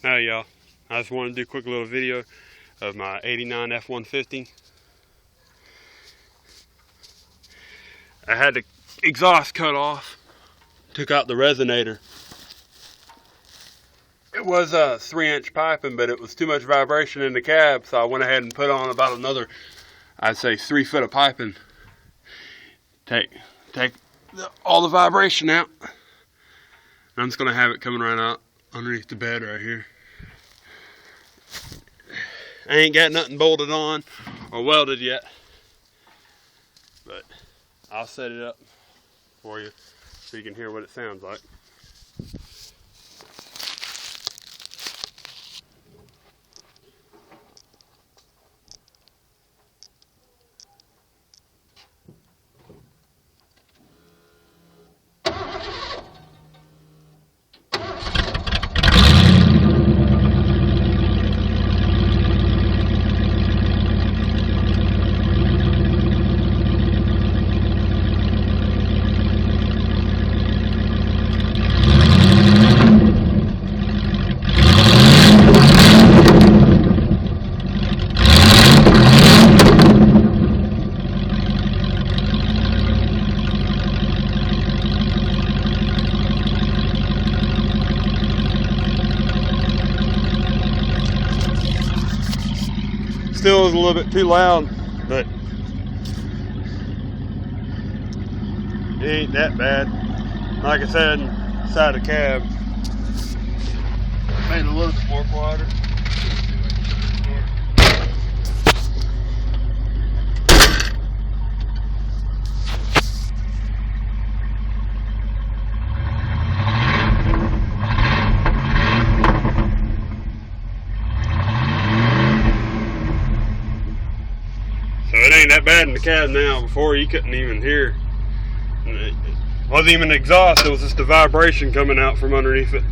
Hey y'all, I just wanted to do a quick little video of my '89 F150. I had the exhaust cut off, took out the resonator. It was a 3-inch piping, but it was too much vibration in the cab, so I went ahead and put on about another, I'd say 3 foot of piping. Take all the vibration out. I'm just gonna have it coming right out underneath the bed right here. I ain't got nothing bolted on or welded yet, but I'll set it up for you so you can hear what it sounds like. Still is a little bit too loud, but it ain't that bad. Like I said, inside the cab, made it a little bit more quieter. So it ain't that bad in the cab now. Before you couldn't even hear. It wasn't even exhaust, it was just the vibration coming out from underneath it.